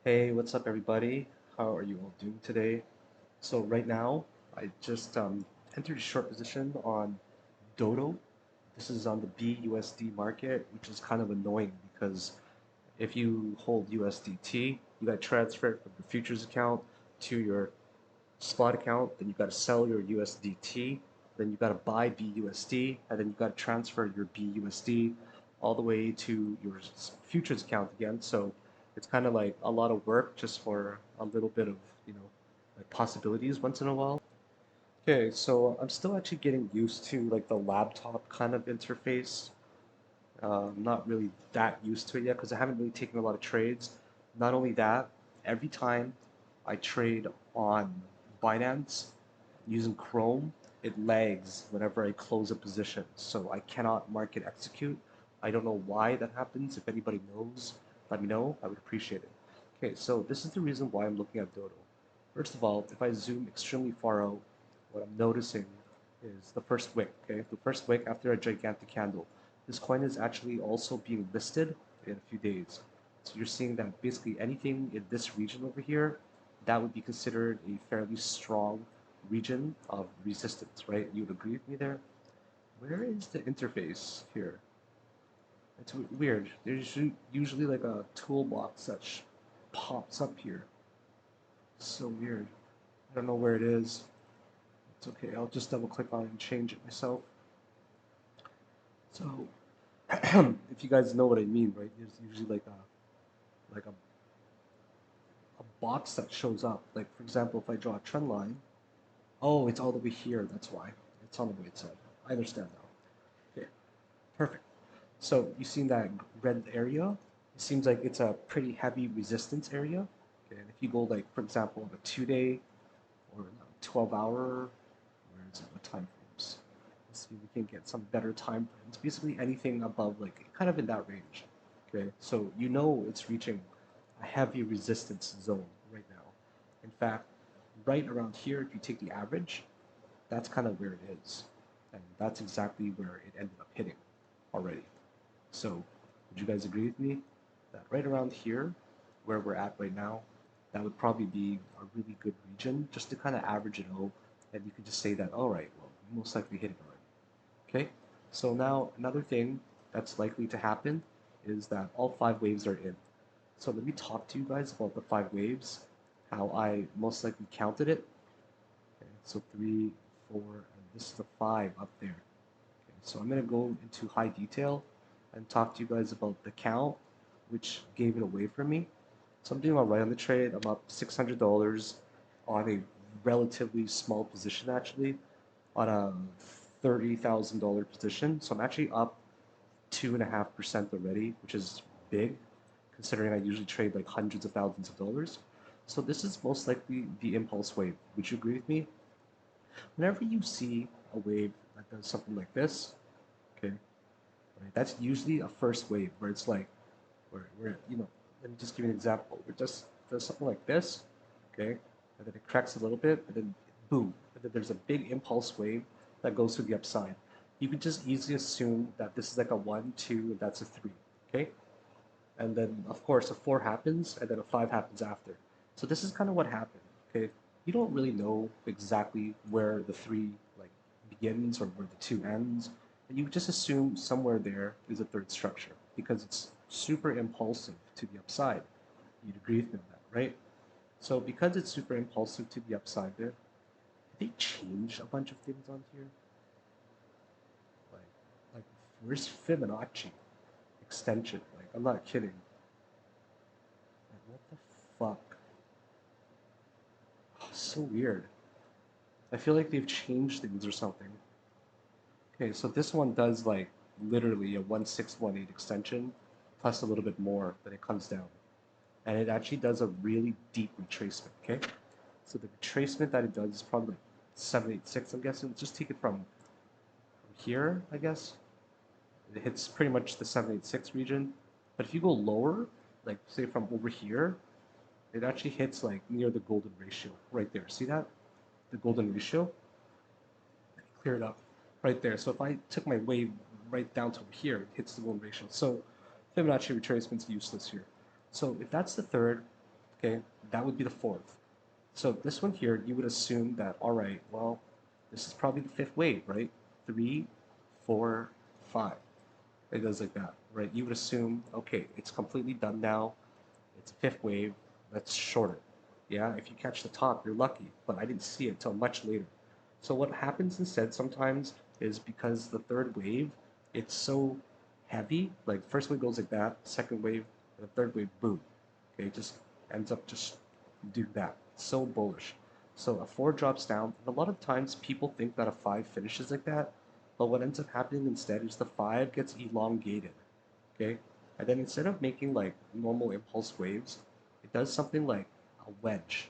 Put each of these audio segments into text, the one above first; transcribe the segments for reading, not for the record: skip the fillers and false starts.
Hey, what's up, everybody? How are you all doing today? So right now, I just entered a short position on Dodo. This is on the BUSD market, which is kind of annoying because if you hold USDT, you got to transfer it from your futures account to your spot account, then you got to sell your USDT, then you got to buy BUSD, and then you got to transfer your BUSD all the way to your futures account again. So it's kind of like a lot of work just for a little bit of, you know, like possibilities once in a while. Okay, so I'm still actually getting used to like the laptop kind of interface. I'm not really that used to it yet because I haven't really taken a lot of trades. Not only that, every time I trade on Binance using Chrome, it lags whenever I close a position. So I cannot market execute. I don't know why that happens. If anybody knows, let me know. I would appreciate it. Okay, so this is the reason why I'm looking at Dodo. First of all, if I zoom extremely far out, what I'm noticing is the first wick, okay? The first wick after a gigantic candle. This coin is actually also being listed in a few days. So you're seeing that basically anything in this region over here, that would be considered a fairly strong region of resistance, right? You would agree with me there? Where is the interface here? It's weird. There's usually like a toolbox that pops up here. So weird. I don't know where it is. It's okay. I'll just double click on it and change it myself. So if you guys know what I mean, right? There's usually like a box that shows up. Like for example, if I draw a trend line, oh, it's all the way here. That's why it's on the right side. I understand now. Okay, perfect. So you see that red area? It seems like it's a pretty heavy resistance area. Okay, and if you go like for example, a 2 day or 12 hour, where is it? What time frames? Let's see if we can get some better time frames. Basically anything above like kind of in that range. Okay, so you know it's reaching a heavy resistance zone right now. In fact, right around here, if you take the average, that's kind of where it is. And that's exactly where it ended up hitting already. So, would you guys agree with me that right around here, where we're at right now, that would probably be a really good region just to kind of average it out, and you could just say that, all right, well, we most likely hit it already. Okay, so now another thing that's likely to happen is that all five waves are in. So let me talk to you guys about the five waves, how I most likely counted it. Okay, so three, four, and this is the five up there. Okay, so I'm going to go into high detail and talk to you guys about the count, which gave it away for me. So I'm doing all right on the trade. I'm up $600 on a relatively small position, actually, on a $30,000 position. So I'm actually up 2.5% already, which is big, considering I usually trade like hundreds of thousands of dollars. So this is most likely the impulse wave. Would you agree with me? Whenever you see a wave that does something like this, okay, right, that's usually a first wave where it's like, where let me just give you an example. Where it just does something like this, okay, and then it cracks a little bit, and then boom, and then there's a big impulse wave that goes to the upside. You could just easily assume that this is like a one, two, and that's a three, okay? And then of course a four happens, and then a five happens after. So this is kind of what happened. Okay, you don't really know exactly where the three like begins or where the two ends, and you just assume somewhere there is a third structure because it's super impulsive to the upside. You'd agree with me on that, right? So because it's super impulsive to the upside there, they changed a bunch of things on here. Like, like where's Fibonacci extension? Like, I'm not kidding. Like, what the fuck? Oh, so weird. I feel like they've changed things or something. Okay, so this one does like literally a 1618 extension plus a little bit more, then it comes down. And it actually does a really deep retracement, okay? So the retracement that it does is probably like 786, I'm guessing. Let's just take it from here, I guess. It hits pretty much the 786 region. But if you go lower, like say from over here, it actually hits like near the golden ratio right there. See that? The golden ratio? Clear it up right there. So if I took my wave right down to here, it hits the golden ratio. So Fibonacci retracement is useless here. So if that's the third, Okay, that would be the fourth. So this one here, you would assume that, all right, well, this is probably the fifth wave, right? Three, four, five. It goes like that, right? You would assume, okay, it's completely done now. It's a fifth wave. Let's short it. Yeah, if you catch the top, you're lucky. But I didn't see it till much later. So what happens instead sometimes is because the third wave, it's so heavy. Like first wave goes like that, second wave, and the third wave, boom. Okay, it just ends up just do that. So bullish. So a four drops down, and a lot of times people think that a five finishes like that, but what ends up happening instead is the five gets elongated. Okay, and then instead of making like normal impulse waves, it does something like a wedge.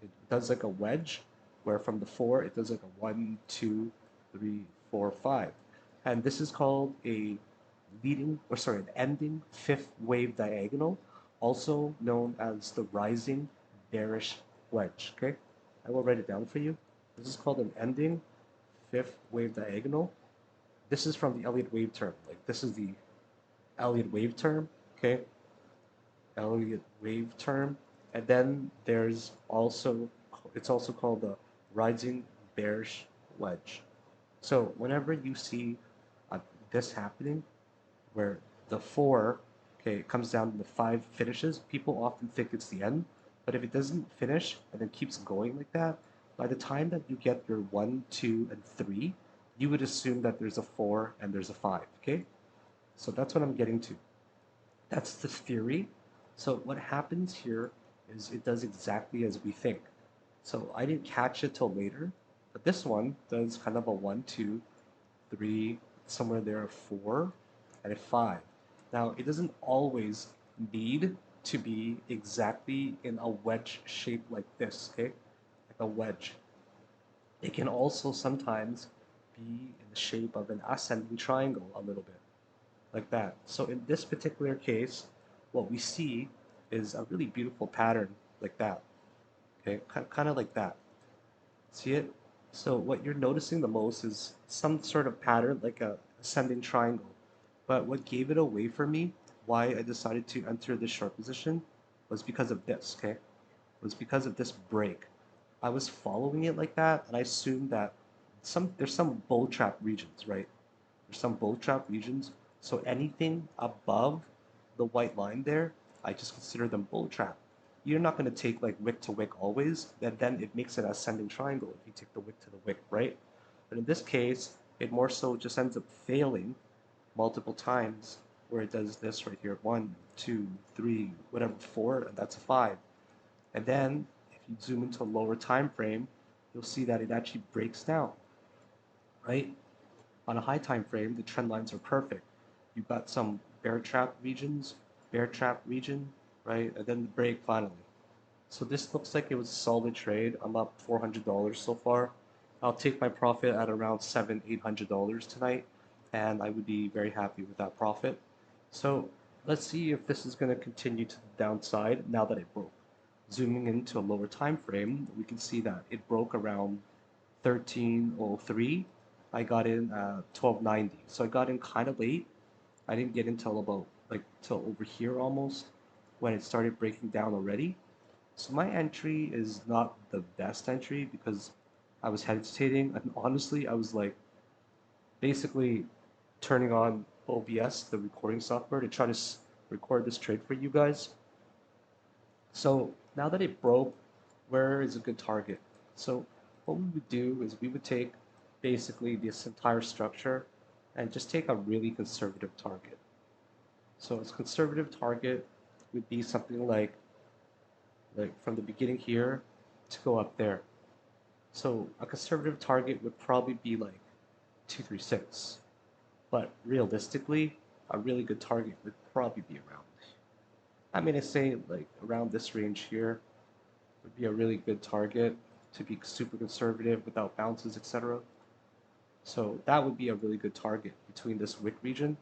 It does like a wedge, where from the four it does like a one, two, three, four, five, and this is called a an ending fifth wave diagonal, also known as the rising bearish wedge. Okay, I will write it down for you. This is called an ending fifth wave diagonal. This is from the Elliott wave term. Like this is the Elliott wave term. Okay, Elliott wave term, and then there's also it's also called the rising bearish wedge. So whenever you see uh, this happening, where the four, okay, comes down to the five finishes, people often think it's the end, but if it doesn't finish and then keeps going like that, by the time that you get your one, two, and three, you would assume that there's a four and there's a five. Okay, so that's what I'm getting to. That's the theory. So what happens here is it does exactly as we think. So I didn't catch it till later, but this one does kind of a one, two, three, somewhere there, a four, and a five. Now it doesn't always need to be exactly in a wedge shape like this, okay? Like a wedge. It can also sometimes be in the shape of an ascending triangle a little bit like that. So in this particular case, what we see is a really beautiful pattern like that. Okay, kind of like that. See it? So what you're noticing the most is some sort of pattern like a ascending triangle. But what gave it away for me, why I decided to enter this short position, was because of this, okay? Was because of this break. I was following it like that, and I assumed that there's some bull trap regions, right? There's some bull trap regions. So anything above the white line there, I just consider them bull trap. You're not going to take like wick to wick always, and then it makes an ascending triangle if you take the wick to the wick, right? But in this case, it more so just ends up failing multiple times where it does this right here, one, two, three, whatever, four, and that's a five. And then if you zoom into a lower time frame, you'll see that it actually breaks down, right? On a high time frame, the trend lines are perfect. You've got some bear trap regions, bear trap region, right? And then the break finally. So this looks like it was a solid trade. I'm up $400 so far. I'll take my profit at around $800 tonight, and I would be very happy with that profit. So let's see if this is going to continue to the downside now that it broke. Zooming into a lower time frame, we can see that it broke around 1303. I got in 1290. So I got in kind of late. I didn't get in till about like till over here almost when it started breaking down already. So my entry is not the best entry because I was hesitating, and honestly I was like basically turning on OBS, the recording software, to try to record this trade for you guys. So now that it broke, where is a good target? So what we would do is we would take basically this entire structure and just take a really conservative target. So its conservative target would be something like from the beginning here to go up there. So a conservative target would probably be like 236. But realistically, a really good target would probably be around. I mean, I say like around this range here would be a really good target to be super conservative without bounces, etc. So that would be a really good target between this wick region,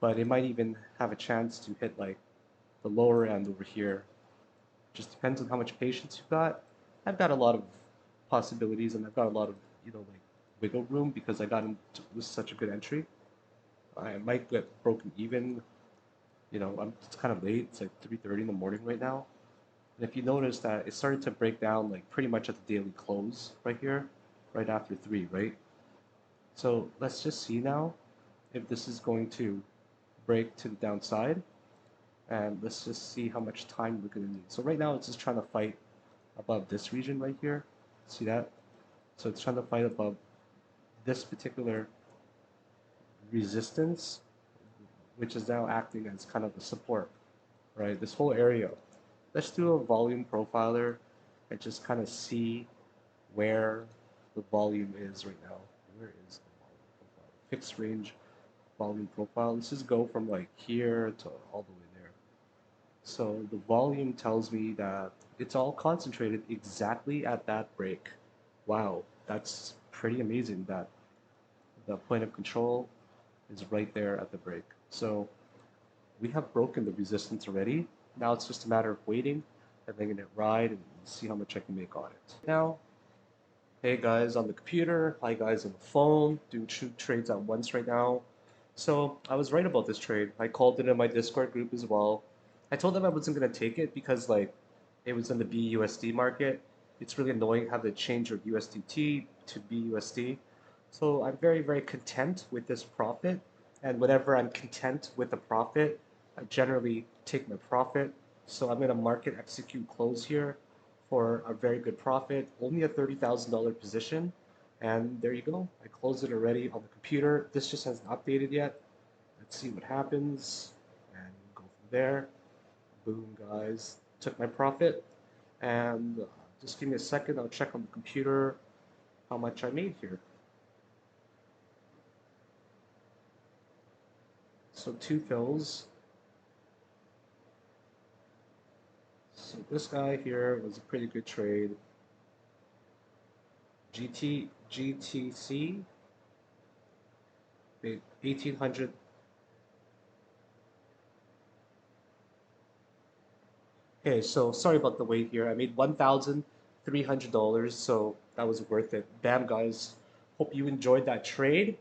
but it might even have a chance to hit like the lower end over here. Just depends on how much patience you've got. I've got a lot of possibilities, and I've got a lot of like wiggle room because I got into with such a good entry. I might get broken even. It's kind of late. It's like 3:30 in the morning right now. And if you notice that it started to break down like pretty much at the daily close right here, right after 3, right? So let's just see now if this is going to break to the downside. And let's just see how much time we're going to need. So right now it's just trying to fight above this region right here. See that? So it's trying to fight above this particular resistance, which is now acting as kind of a support, right? This whole area. Let's do a volume profiler and just kind of see where the volume is right now. Where is the volume profile? Fixed range volume profile. Let's just go from like here to all the way there. So the volume tells me that it's all concentrated exactly at that break. Wow, that's pretty amazing that the point of control is right there at the break. So we have broken the resistance already. Now it's just a matter of waiting and letting it ride and see how much I can make on it. Now, hey guys on the computer, hi guys on the phone, doing two trades at once right now. So I was right about this trade. I called it in my Discord group as well. I told them I wasn't gonna take it because like it was in the BUSD market. It's really annoying how they change your USDT to BUSD. So I'm very, very content with this profit. And whenever I'm content with a profit, I generally take my profit. So I'm gonna market execute close here for a very good profit, only a $30,000 position. And there you go. I closed it already on the computer. This just hasn't updated yet. Let's see what happens and go from there. Boom, guys. Took my profit. And just give me a second. I'll check on the computer how much I made here. So 2 fills. So this guy here was a pretty good trade. GTC made 1,800. Okay, so sorry about the wait here. I made $1,300, so that was worth it. Bam, guys. Hope you enjoyed that trade.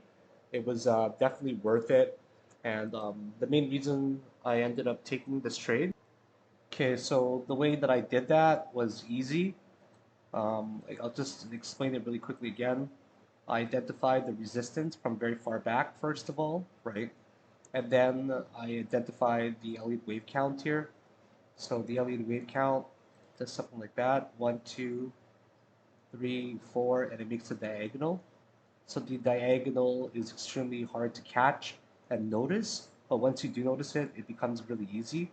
It was definitely worth it. And the main reason I ended up taking this trade. Okay, so the way that I did that was easy. I'll just explain it really quickly again. I identified the resistance from very far back, first of all, right? And then I identified the Elliott wave count here. So the Elliott wave count does something like that. 1, 2, 3, 4, and it makes a diagonal. So the diagonal is extremely hard to catch and notice, but once you do notice it, it becomes really easy.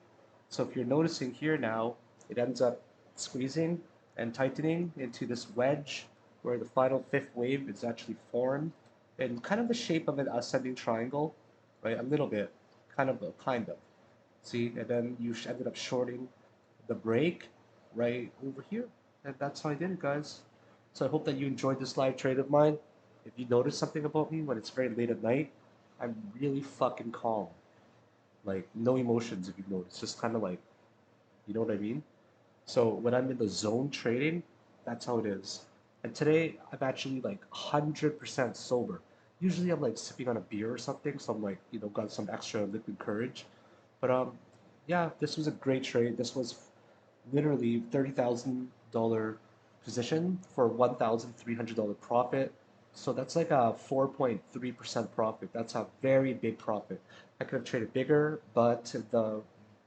So if you're noticing here now, it ends up squeezing and tightening into this wedge where the final fifth wave is actually formed in kind of the shape of an ascending triangle, right? A little bit, kind of. See, and then you ended up shorting the break right over here. And that's how I did it, guys. So I hope that you enjoyed this live trade of mine. If you notice something about me when it's very late at night, I'm really fucking calm. Like, no emotions if you notice. Just kind of like, you know what I mean? So when I'm in the zone trading, that's how it is. And today, I'm actually like 100% sober. Usually I'm like sipping on a beer or something, so I'm like, got some extra liquid courage. But yeah, this was a great trade. This was literally $30,000 position for $1,300 profit. So that's like a 4.3% profit. That's a very big profit. I could have traded bigger, but the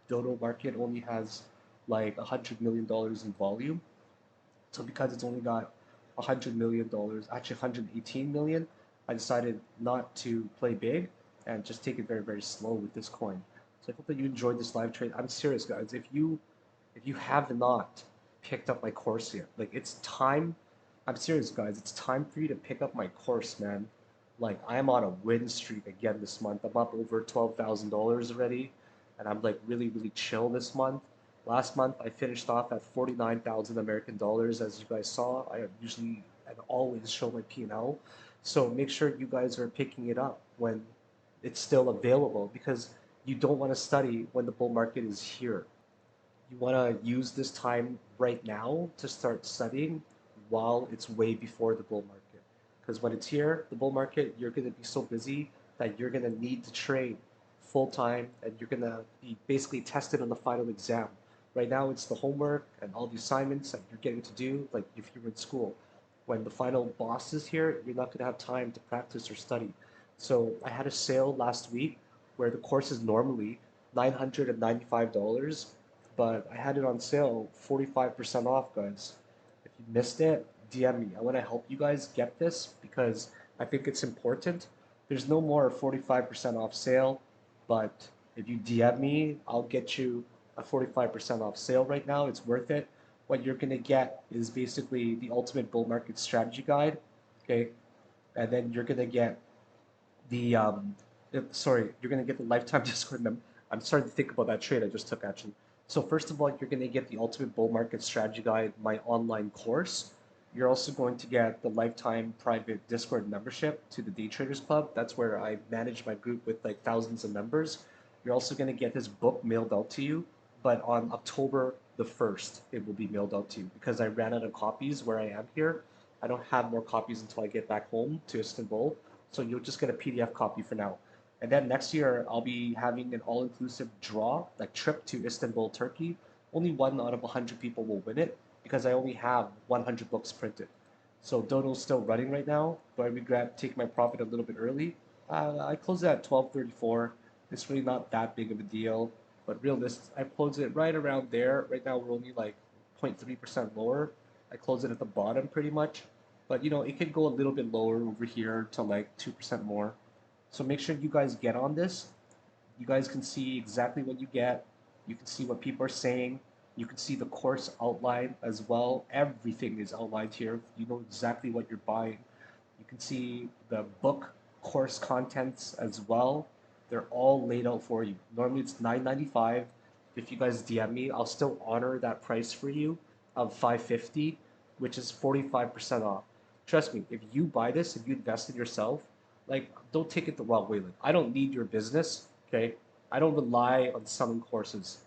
dodo market only has like $100 million in volume. So because it's only got $100 million, actually 118 million, I decided not to play big and just take it very, very slow with this coin. So I hope that you enjoyed this live trade. I'm serious, guys. If you have not picked up my course yet, like it's time. I'm serious, guys. It's time for you to pick up my course, man. Like I'm on a win streak again this month. I'm up over $12,000 already, and I'm like really, really chill this month. Last month I finished off at 49,000 American dollars, as you guys saw. I usually and always show my P&L, so make sure you guys are picking it up when it's still available because you don't want to study when the bull market is here. You want to use this time right now to start studying while it's way before the bull market. Because when it's here, the bull market, you're going to be so busy that you're going to need to trade full time and you're going to be basically tested on the final exam. Right now, it's the homework and all the assignments that you're getting to do, like if you were in school. When the final boss is here, you're not going to have time to practice or study. So I had a sale last week where the course is normally $995, but I had it on sale 45% off, guys. If you missed it, DM me. I want to help you guys get this because I think it's important. There's no more 45% off sale, but if you DM me, I'll get you a 45% off sale right now. It's worth it. What you're going to get is basically the ultimate bull market strategy guide. Okay. And then you're going to get you're going to get the lifetime Discord member. I'm starting to think about that trade I just took actually. So first of all, you're going to get the ultimate bull market strategy guide, my online course. You're also going to get the lifetime private Discord membership to the Day Traders Club. That's where I manage my group with like thousands of members. You're also going to get this book mailed out to you, but on October the 1st, it will be mailed out to you because I ran out of copies where I am here. I don't have more copies until I get back home to Istanbul. So you'll just get a PDF copy for now. And then next year, I'll be having an all-inclusive draw, like trip to Istanbul, Turkey. Only one out of 100 people will win it because I only have 100 books printed. So Dodo's still running right now, but I regret taking my profit a little bit early. I closed it at 12.34. It's really not that big of a deal, but realist, I closed it right around there. Right now, we're only like 0.3% lower. I closed it at the bottom pretty much. But you know, it could go a little bit lower over here to like 2% more. So make sure you guys get on this. You guys can see exactly what you get. You can see what people are saying. You can see the course outline as well. Everything is outlined here. You know exactly what you're buying. You can see the book course contents as well. They're all laid out for you. Normally it's $9.95. If you guys DM me, I'll still honor that price for you of $5.50, which is 45% off. Trust me, if you buy this, if you invest in yourself, like don't take it the wrong way. Like I don't need your business, okay? I don't rely on selling courses.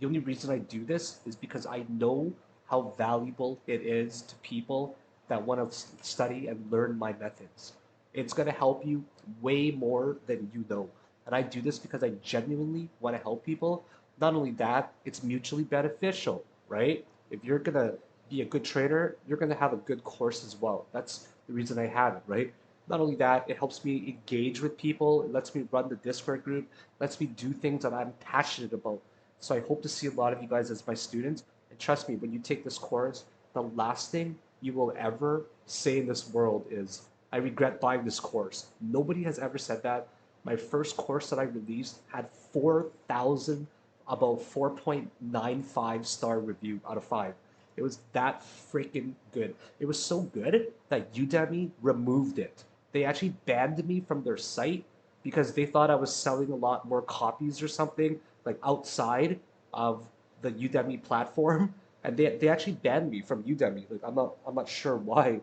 The only reason I do this is because I know how valuable it is to people that want to study and learn my methods. It's going to help you way more than you know. And I do this because I genuinely want to help people. Not only that, it's mutually beneficial, right? If you're going to be a good trader, you're going to have a good course as well. That's the reason I have it, right? Not only that, it helps me engage with people. It lets me run the Discord group, lets me do things that I'm passionate about. So I hope to see a lot of you guys as my students. And trust me, when you take this course, the last thing you will ever say in this world is, I regret buying this course. Nobody has ever said that. My first course that I released had 4,000, about 4.95 star review out of 5. It was that freaking good. It was so good that Udemy removed it. They actually banned me from their site because they thought I was selling a lot more copies or something like outside of the Udemy platform, and they actually banned me from Udemy. Like I'm not sure why.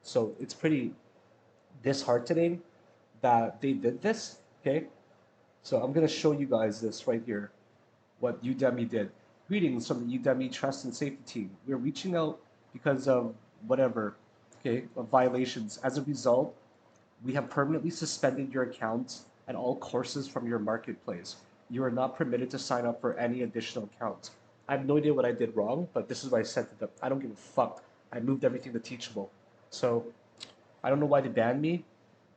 So it's pretty disheartening that they did this. Okay, so I'm gonna show you guys this right here, what Udemy did. Greetings from the Udemy Trust and Safety team. We're reaching out because of whatever, okay, of violations. As a result, we have permanently suspended your account and all courses from your marketplace. You are not permitted to sign up for any additional accounts. I have no idea what I did wrong, but this is what I said to them. I don't give a fuck. I moved everything to Teachable. So I don't know why they banned me,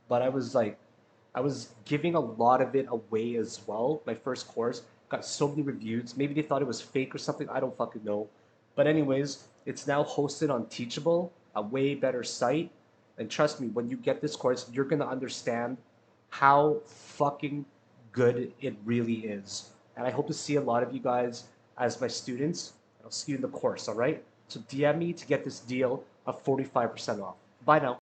but I was giving a lot of it away as well. My first course got so many reviews. Maybe they thought it was fake or something. I don't fucking know. But anyways, it's now hosted on Teachable, a way better site. And trust me, when you get this course, you're gonna understand how fucking good it really is. And I hope to see a lot of you guys as my students. And I'll see you in the course, all right? So DM me to get this deal of 45% off. Bye now.